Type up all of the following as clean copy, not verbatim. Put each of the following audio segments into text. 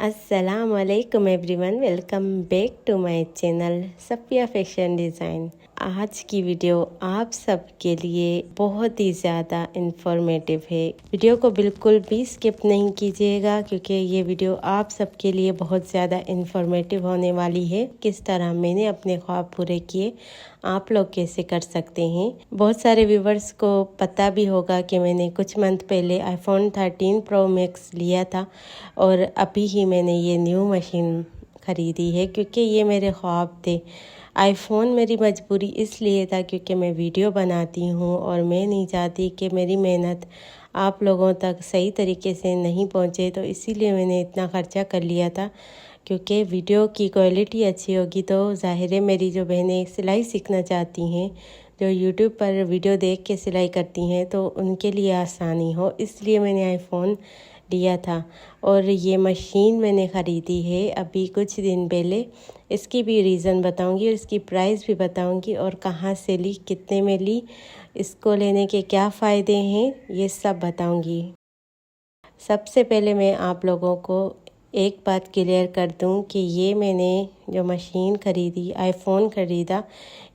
अस्सलाम वालेकुम everyone, welcome back to my channel Safiya fashion design. आज की वीडियो आप सबके लिए बहुत ही ज़्यादा इंफॉर्मेटिव है। वीडियो को बिल्कुल भी स्किप नहीं कीजिएगा क्योंकि ये वीडियो आप सबके लिए बहुत ज़्यादा इंफॉर्मेटिव होने वाली है। किस तरह मैंने अपने ख्वाब पूरे किए, आप लोग कैसे कर सकते हैं। बहुत सारे व्यूवर्स को पता भी होगा कि मैंने कुछ मंथ पहले आईफोन 13 प्रो मैक्स लिया था और अभी ही मैंने ये न्यू मशीन ख़रीदी है क्योंकि ये मेरे ख्वाब थे। आईफोन मेरी मजबूरी इसलिए था क्योंकि मैं वीडियो बनाती हूँ और मैं नहीं चाहती कि मेरी मेहनत आप लोगों तक सही तरीके से नहीं पहुँचे, तो इसीलिए मैंने इतना ख़र्चा कर लिया था। क्योंकि वीडियो की क्वालिटी अच्छी होगी तो ज़ाहिर है मेरी जो बहनें सिलाई सीखना चाहती हैं, जो यूट्यूब पर वीडियो देख के सिलाई करती हैं, तो उनके लिए आसानी हो, इसलिए मैंने आईफोन लिया था। और ये मशीन मैंने ख़रीदी है अभी कुछ दिन पहले। इसकी भी रीज़न बताऊंगी और इसकी प्राइस भी बताऊंगी और कहाँ से ली, कितने में ली, इसको लेने के क्या फ़ायदे हैं, ये सब बताऊंगी। सबसे पहले मैं आप लोगों को एक बात क्लियर कर दूं कि ये मैंने जो मशीन ख़रीदी, आईफोन ख़रीदा,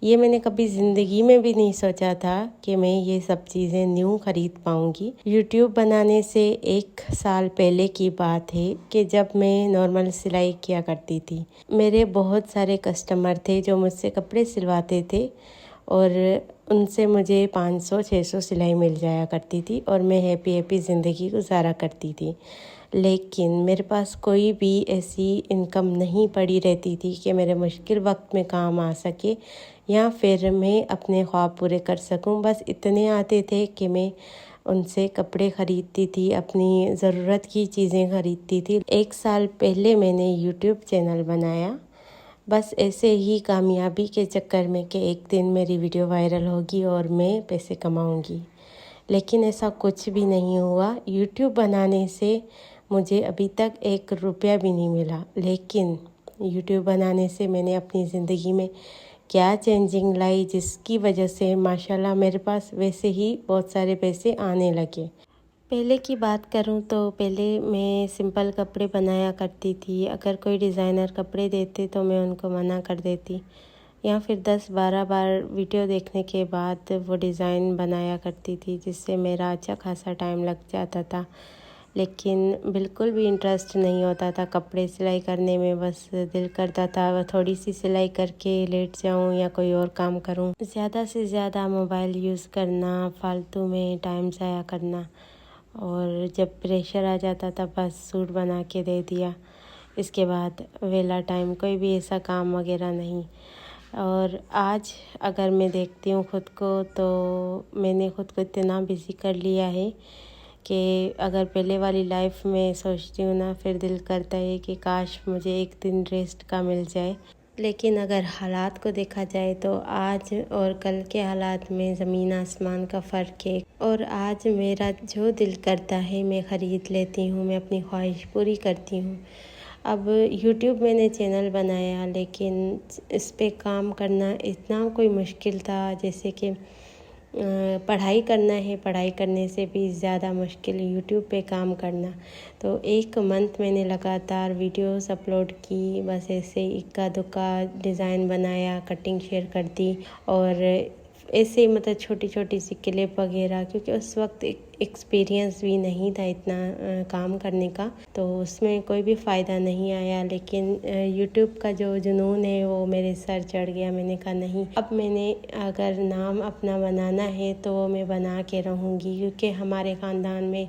ये मैंने कभी ज़िंदगी में भी नहीं सोचा था कि मैं ये सब चीज़ें न्यू ख़रीद पाऊँगी। यूट्यूब बनाने से 1 साल पहले की बात है कि जब मैं नॉर्मल सिलाई किया करती थी। मेरे बहुत सारे कस्टमर थे जो मुझसे कपड़े सिलवाते थे और उनसे मुझे 500-600 सिलाई मिल जाया करती थी और मैं हैप्पी ज़िंदगी गुजारा करती थी। लेकिन मेरे पास कोई भी ऐसी इनकम नहीं पड़ी रहती थी कि मेरे मुश्किल वक्त में काम आ सके या फिर मैं अपने ख्वाब पूरे कर सकूं। बस इतने आते थे कि मैं उनसे कपड़े ख़रीदती थी, अपनी ज़रूरत की चीज़ें ख़रीदती थी। 1 साल पहले मैंने यूट्यूब चैनल बनाया, बस ऐसे ही कामयाबी के चक्कर में कि एक दिन मेरी वीडियो वायरल होगी और मैं पैसे कमाऊंगी। लेकिन ऐसा कुछ भी नहीं हुआ। यूट्यूब बनाने से मुझे अभी तक 1 रुपया भी नहीं मिला, लेकिन यूट्यूब बनाने से मैंने अपनी ज़िंदगी में क्या चेंजिंग लाई, जिसकी वजह से माशाल्लाह मेरे पास वैसे ही बहुत सारे पैसे आने लगे। पहले की बात करूं तो पहले मैं सिंपल कपड़े बनाया करती थी। अगर कोई डिज़ाइनर कपड़े देते तो मैं उनको मना कर देती या फिर 10-12 बार वीडियो देखने के बाद वो डिज़ाइन बनाया करती थी, जिससे मेरा अच्छा खासा टाइम लग जाता था। लेकिन बिल्कुल भी इंटरेस्ट नहीं होता था कपड़े सिलाई करने में। बस दिल करता था वह थोड़ी सी सिलाई करके लेट जाऊं या कोई और काम करूं। ज़्यादा से ज़्यादा मोबाइल यूज़ करना, फालतू में टाइम ज़ाया करना, और जब प्रेशर आ जाता था बस सूट बना के दे दिया। इसके बाद वेला टाइम कोई भी ऐसा काम वगैरह नहीं। और आज अगर मैं देखती हूँ खुद को तो मैंने खुद को इतना बिज़ी कर लिया है कि अगर पहले वाली लाइफ में सोचती हूँ ना, फिर दिल करता है कि काश मुझे एक दिन रेस्ट का मिल जाए। लेकिन अगर हालात को देखा जाए तो आज और कल के हालात में ज़मीन आसमान का फ़र्क है। और आज मेरा जो दिल करता है मैं ख़रीद लेती हूँ, मैं अपनी ख्वाहिश पूरी करती हूँ। अब यूट्यूब मैंने चैनल बनाया, लेकिन इस पे काम करना इतना कोई मुश्किल था जैसे कि पढ़ाई करना है, पढ़ाई करने से भी ज़्यादा मुश्किल यूट्यूब पे काम करना। तो 1 मंथ मैंने लगातार वीडियोस अपलोड की, बस ऐसे इक्का दुक्का डिज़ाइन बनाया, कटिंग शेयर कर दी और ऐसे मतलब छोटी छोटी सी क्लिप वगैरह, क्योंकि उस वक्त एक्सपीरियंस भी नहीं था इतना काम करने का, तो उसमें कोई भी फ़ायदा नहीं आया। लेकिन यूट्यूब का जो जुनून है वो मेरे सर चढ़ गया। मैंने कहा नहीं, अब मैंने अगर नाम अपना बनाना है तो वो मैं बना के रहूँगी, क्योंकि हमारे ख़ानदान में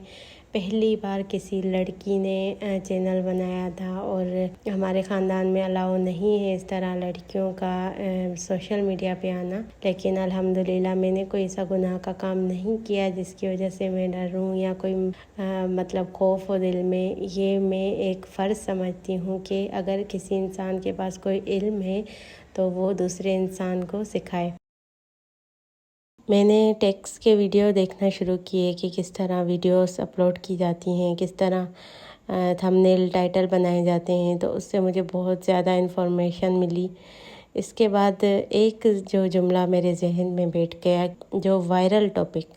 पहली बार किसी लड़की ने चैनल बनाया था और हमारे ख़ानदान में अलाउ नहीं है इस तरह लड़कियों का सोशल मीडिया पे आना। लेकिन अल्हम्दुलिल्लाह मैंने कोई ऐसा गुनाह का काम नहीं किया जिसकी वजह से मैं डरूं या कोई मतलब खौफ हो दिल में। ये मैं एक फ़र्ज़ समझती हूँ कि अगर किसी इंसान के पास कोई इल्म है तो वो दूसरे इंसान को सिखाए। मैंने टेक्स्ट के वीडियो देखना शुरू किए कि किस तरह वीडियोस अपलोड की जाती हैं, किस तरह थंबनेल टाइटल बनाए जाते हैं, तो उससे मुझे बहुत ज़्यादा इन्फॉर्मेशन मिली। इसके बाद एक जो जुमला मेरे जहन में बैठ गया, जो वायरल टॉपिक,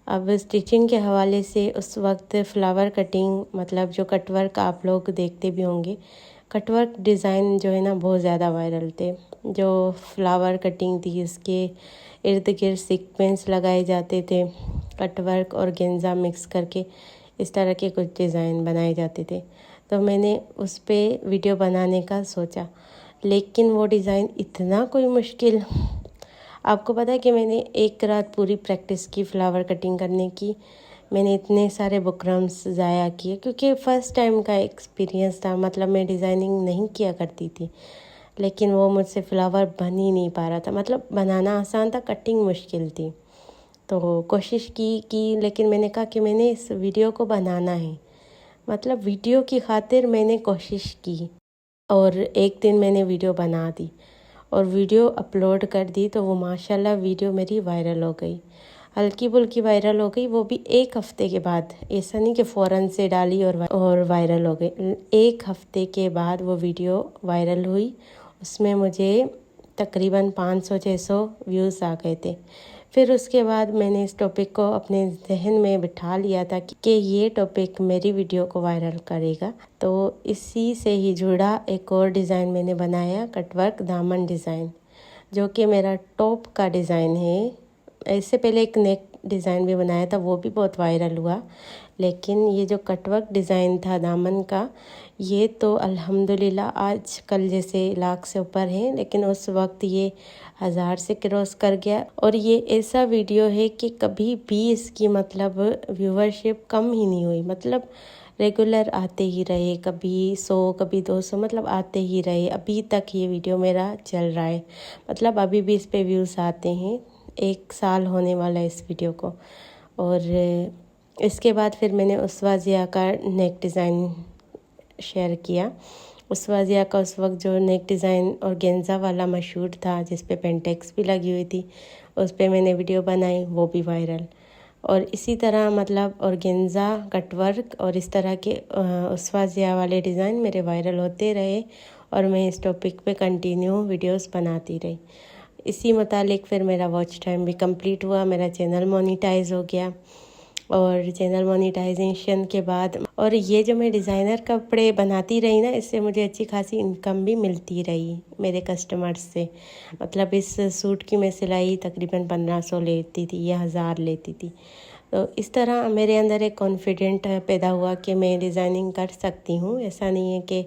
अब स्टिचिंग के हवाले से उस वक्त फ्लावर कटिंग मतलब जो कटवर्क आप लोग देखते भी होंगे, कटवर्क डिज़ाइन जो है ना बहुत ज़्यादा वायरल थे। जो फ्लावर कटिंग थी इसके इर्द गिर्द सीक्वेंस लगाए जाते थे, कटवर्क और गेंजा मिक्स करके इस तरह के कुछ डिज़ाइन बनाए जाते थे। तो मैंने उस पर वीडियो बनाने का सोचा, लेकिन वो डिज़ाइन इतना कोई मुश्किल। आपको पता है कि मैंने एक रात पूरी प्रैक्टिस की फ्लावर कटिंग करने की। मैंने इतने सारे बुकरम्स ज़ाया किए क्योंकि फ़र्स्ट टाइम का एक्सपीरियंस था, मतलब मैं डिज़ाइनिंग नहीं किया करती थी। लेकिन वो मुझसे फ्लावर बन ही नहीं पा रहा था, मतलब बनाना आसान था, कटिंग मुश्किल थी। तो कोशिश की लेकिन मैंने कहा कि मैंने इस वीडियो को बनाना है, मतलब वीडियो की खातिर मैंने कोशिश की। और एक दिन मैंने वीडियो बना दी और वीडियो अपलोड कर दी, तो वो माशाल्लाह वीडियो मेरी वायरल हो गई, हल्की फुल्की वायरल हो गई। वो भी एक हफ़्ते के बाद, ऐसा नहीं कि फ़ौरन से डाली और वायरल हो गई। एक हफ़्ते के बाद वो वीडियो वायरल हुई। उसमें मुझे तकरीबन 500-600 व्यूज़ आ गए थे। फिर उसके बाद मैंने इस टॉपिक को अपने जहन में बिठा लिया था कि ये टॉपिक मेरी वीडियो को वायरल करेगा। तो इसी से ही जुड़ा एक और डिज़ाइन मैंने बनाया, कटवर्क दामन डिज़ाइन, जो कि मेरा टॉप का डिज़ाइन है। इससे पहले एक नेक डिज़ाइन भी बनाया था, वो भी बहुत वायरल हुआ। लेकिन ये जो कटवर्क डिज़ाइन था दामन का, ये तो अल्हम्दुलिल्लाह आज कल जैसे लाख से ऊपर है, लेकिन उस वक्त ये 1000 से क्रॉस कर गया। और ये ऐसा वीडियो है कि कभी भी इसकी मतलब व्यूवरशिप कम ही नहीं हुई, मतलब रेगुलर आते ही रहे, कभी 100 कभी 200, मतलब आते ही रहे। अभी तक ये वीडियो मेरा चल रहा है, मतलब अभी भी इस पे व्यूज़ आते हैं। 1 साल होने वाला है इस वीडियो को। और इसके बाद फिर मैंने उसवा ज़िया का नेक डिज़ाइन शेयर किया। उसवा ज़िया का उस वक्त जो नेक डिज़ाइन और गेंजा वाला मशहूर था, जिस पे पेंटेक्स भी लगी हुई थी, उस पे मैंने वीडियो बनाई, वो भी वायरल। और इसी तरह मतलब और गेंजा, कटवर्क और इस तरह के उसवा ज़िया वाले डिज़ाइन मेरे वायरल होते रहे और मैं इस टॉपिक पे कंटिन्यू वीडियोस बनाती रही। इसी मुतालिक फिर मेरा वॉच टाइम भी कंप्लीट हुआ, मेरा चैनल मोनेटाइज हो गया। और चैनल मोनेटाइजेशन के बाद और ये जो मैं डिज़ाइनर कपड़े बनाती रही ना, इससे मुझे अच्छी खासी इनकम भी मिलती रही मेरे कस्टमर्स से। मतलब इस सूट की मैं सिलाई तकरीबन 1500 लेती थी या 1000 लेती थी। तो इस तरह मेरे अंदर एक कॉन्फिडेंट पैदा हुआ कि मैं डिज़ाइनिंग कर सकती हूँ, ऐसा नहीं है कि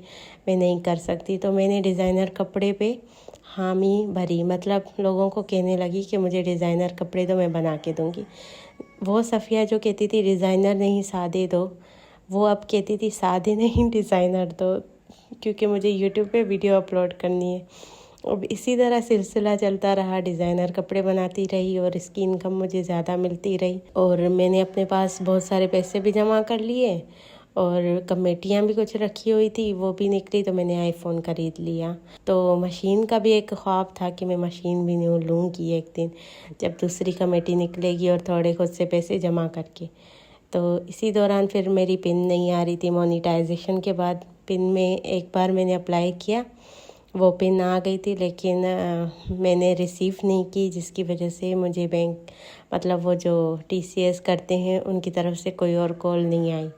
मैं नहीं कर सकती। तो मैंने डिज़ाइनर कपड़े पे हामी भरी, मतलब लोगों को कहने लगी कि मुझे डिज़ाइनर कपड़े दो, मैं बना के दूँगी। वो सफ़िया जो कहती थी डिज़ाइनर नहीं सादे दो, वो अब कहती थी सादे नहीं डिज़ाइनर दो, क्योंकि मुझे यूट्यूब पे वीडियो अपलोड करनी है। अब इसी तरह सिलसिला चलता रहा, डिज़ाइनर कपड़े बनाती रही और इसकी इनकम मुझे ज़्यादा मिलती रही। और मैंने अपने पास बहुत सारे पैसे भी जमा कर लिए और कमेटियाँ भी कुछ रखी हुई थी, वो भी निकली, तो मैंने आईफोन ख़रीद लिया। तो मशीन का भी एक ख्वाब था कि मैं मशीन भी नहीं लूँगी एक दिन, जब दूसरी कमेटी निकलेगी और थोड़े खुद से पैसे जमा करके। तो इसी दौरान फिर मेरी पिन नहीं आ रही थी। मोनेटाइजेशन के बाद पिन में एक बार मैंने अप्लाई किया, वो पिन आ गई थी, लेकिन मैंने रिसीव नहीं की, जिसकी वजह से मुझे बैंक मतलब वो जो TCS करते हैं उनकी तरफ से कोई और कॉल नहीं आई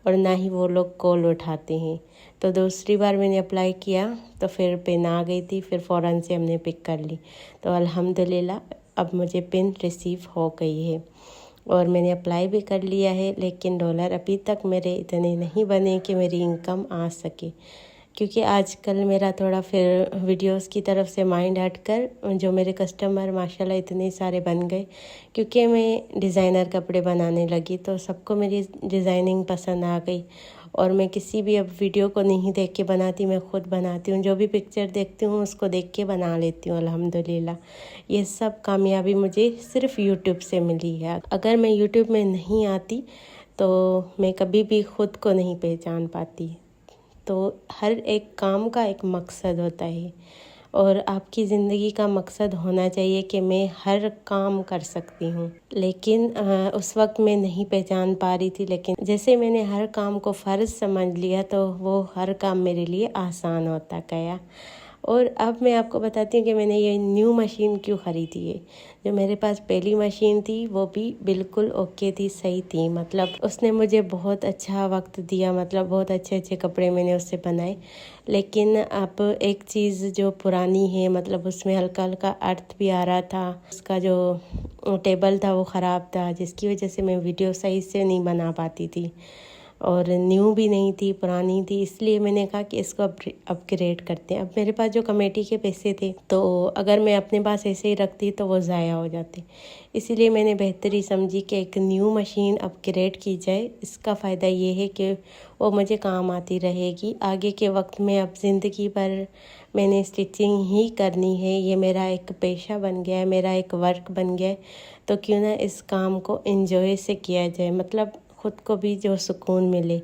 और ना ही वो लोग कॉल उठाते हैं। तो दूसरी बार मैंने अप्लाई किया तो फिर पिन आ गई थी, फिर फ़ौरन से हमने पिक कर ली। तो अल्हम्दुलिल्लाह अब मुझे पिन रिसीव हो गई है और मैंने अप्लाई भी कर लिया है। लेकिन डॉलर अभी तक मेरे इतने नहीं बने कि मेरी इनकम आ सके, क्योंकि आजकल मेरा थोड़ा फिर वीडियोस की तरफ से माइंड हटकर जो मेरे कस्टमर माशाल्लाह इतने सारे बन गए, क्योंकि मैं डिज़ाइनर कपड़े बनाने लगी तो सबको मेरी डिज़ाइनिंग पसंद आ गई। और मैं किसी भी अब वीडियो को नहीं देख के बनाती, मैं ख़ुद बनाती हूँ। जो भी पिक्चर देखती हूँ उसको देख के बना लेती हूँ अल्हम्दुलिल्लाह। ये सब कामयाबी मुझे सिर्फ़ यूट्यूब से मिली है। अगर मैं यूट्यूब में नहीं आती तो मैं कभी भी ख़ुद को नहीं पहचान पाती। तो हर एक काम का एक मकसद होता है और आपकी ज़िंदगी का मकसद होना चाहिए कि मैं हर काम कर सकती हूँ। लेकिन उस वक्त मैं नहीं पहचान पा रही थी, लेकिन जैसे मैंने हर काम को फ़र्ज़ समझ लिया तो वो हर काम मेरे लिए आसान होता गया। और अब मैं आपको बताती हूँ कि मैंने ये न्यू मशीन क्यों ख़रीदी है। जो मेरे पास पहली मशीन थी वो भी बिल्कुल ओके थी, सही थी, मतलब उसने मुझे बहुत अच्छा वक्त दिया, मतलब बहुत अच्छे अच्छे कपड़े मैंने उससे बनाए। लेकिन अब एक चीज़ जो पुरानी है, मतलब उसमें हल्का हल्का अर्थ भी आ रहा था, उसका जो टेबल था वो ख़राब था, जिसकी वजह से मैं वीडियो सही से नहीं बना पाती थी। और न्यू भी नहीं थी, पुरानी थी, इसलिए मैंने कहा कि इसको अपग्रेड करते हैं। अब मेरे पास जो कमेटी के पैसे थे, तो अगर मैं अपने पास ऐसे ही रखती तो वो ज़ाया हो जाते, इसीलिए मैंने बेहतरी समझी कि एक न्यू मशीन अपग्रेड की जाए। इसका फ़ायदा ये है कि वो मुझे काम आती रहेगी आगे के वक्त में। अब ज़िंदगी भर मैंने स्टिचिंग ही करनी है, ये मेरा एक पेशा बन गया है, मेरा एक वर्क बन गया है, तो क्यों ना इस काम को एंजॉय से किया जाए, मतलब खुद को भी जो सुकून मिले।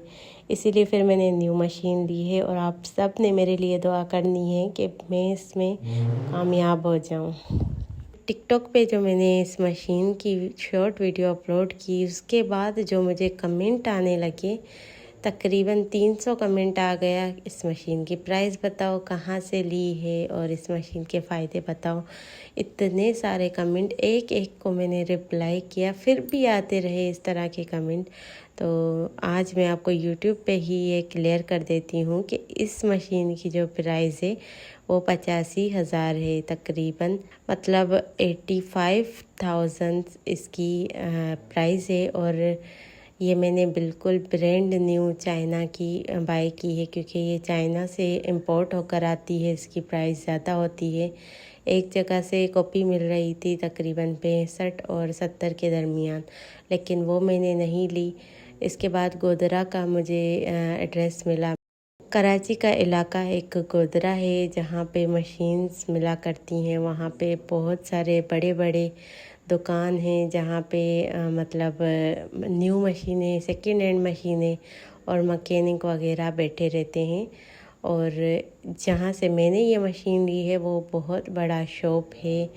इसीलिए फिर मैंने न्यू मशीन ली है और आप सब ने मेरे लिए दुआ करनी है कि मैं इसमें कामयाब हो जाऊं। टिकटॉक पे जो मैंने इस मशीन की शॉर्ट वीडियो अपलोड की, उसके बाद जो मुझे कमेंट आने लगे, तकरीबन 300 कमेंट आ गया। इस मशीन की प्राइस बताओ, कहाँ से ली है, और इस मशीन के फ़ायदे बताओ। इतने सारे कमेंट, एक एक को मैंने रिप्लाई किया, फिर भी आते रहे इस तरह के कमेंट। तो आज मैं आपको यूट्यूब पे ही ये क्लियर कर देती हूँ कि इस मशीन की जो प्राइस है वो 85,000 है तकरीबन, मतलब 85,000 इसकी प्राइस है। और ये मैंने बिल्कुल ब्रांड न्यू चाइना की बाय की है, क्योंकि ये चाइना से इंपोर्ट होकर आती है, इसकी प्राइस ज़्यादा होती है। एक जगह से कॉपी मिल रही थी तकरीबन 65 और 70 के दरमियान, लेकिन वो मैंने नहीं ली। इसके बाद गोदरा का मुझे एड्रेस मिला। कराची का इलाका एक गोदरा है जहाँ पे मशीन्स मिला करती हैं। वहाँ पे बहुत सारे बड़े बड़े दुकान हैं जहाँ पे मतलब न्यू मशीनें, सेकेंड हैंड मशीनें और मैकेनिक वगैरह बैठे रहते हैं। और जहाँ से मैंने ये मशीन ली है वो बहुत बड़ा शॉप है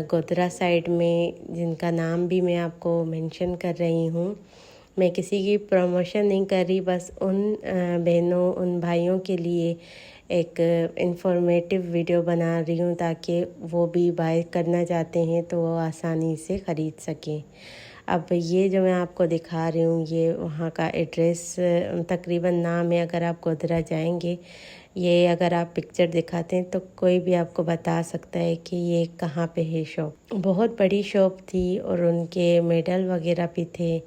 गोदरा साइड में, जिनका नाम भी मैं आपको मेंशन कर रही हूँ। मैं किसी की प्रमोशन नहीं कर रही, बस उन बहनों, उन भाइयों के लिए एक इंफॉर्मेटिव वीडियो बना रही हूँ, ताकि वो भी बाय करना चाहते हैं तो वो आसानी से ख़रीद सकें। अब ये जो मैं आपको दिखा रही हूँ, ये वहाँ का एड्रेस तकरीबन नाम है। अगर आप गोदरा जाएंगे, ये अगर आप पिक्चर दिखाते हैं तो कोई भी आपको बता सकता है कि ये कहाँ पे है शॉप। बहुत बड़ी शॉप थी और उनके मेडल वगैरह भी थे,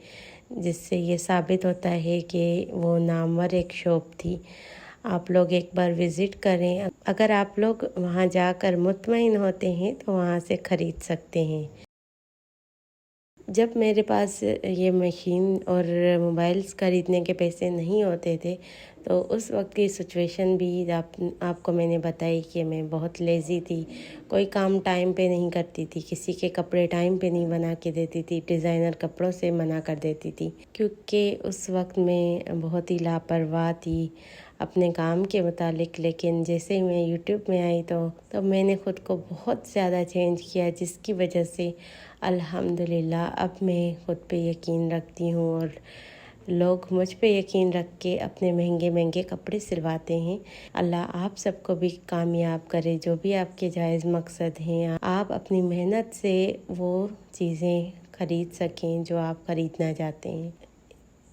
जिससे ये साबित होता है कि वो नामवर एक शॉप थी। आप लोग एक बार विज़िट करें, अगर आप लोग वहाँ जाकर मुतमईन होते हैं तो वहाँ से ख़रीद सकते हैं। जब मेरे पास ये मशीन और मोबाइल्स ख़रीदने के पैसे नहीं होते थे, तो उस वक्त की सिचुएशन भी आपको मैंने बताई कि मैं बहुत लेज़ी थी, कोई काम टाइम पे नहीं करती थी, किसी के कपड़े टाइम पे नहीं बना के देती थी, डिज़ाइनर कपड़ों से मना कर देती थी, क्योंकि उस वक्त मैं बहुत ही लापरवाह थी अपने काम के मुतालिक। लेकिन जैसे ही मैं यूट्यूब में आई तो मैंने ख़ुद को बहुत ज़्यादा चेंज किया, जिसकी वजह से अल्हम्दुलिल्लाह अब मैं ख़ुद पे यकीन रखती हूँ और लोग मुझ पे यकीन रख के अपने महंगे महंगे कपड़े सिलवाते हैं। अल्लाह आप सबको भी कामयाब करे, जो भी आपके जायज़ मकसद हैं, आप अपनी मेहनत से वो चीज़ें ख़रीद सकें जो आप ख़रीदना चाहते हैं।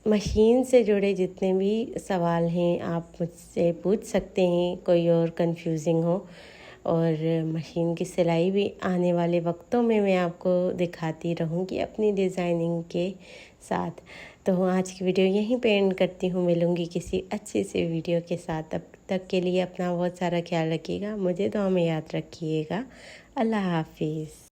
मशीन से जुड़े जितने भी सवाल हैं आप मुझसे पूछ सकते हैं, कोई और कंफ्यूजिंग हो। और मशीन की सिलाई भी आने वाले वक्तों में मैं आपको दिखाती रहूँगी अपनी डिज़ाइनिंग के साथ। तो आज की वीडियो यहीं पे एंड करती हूँ, मिलूँगी किसी अच्छी सी वीडियो के साथ। तब तक के लिए अपना बहुत सारा ख्याल रखिएगा, मुझे दुआ में याद रखिएगा। अल्लाह हाफिज़।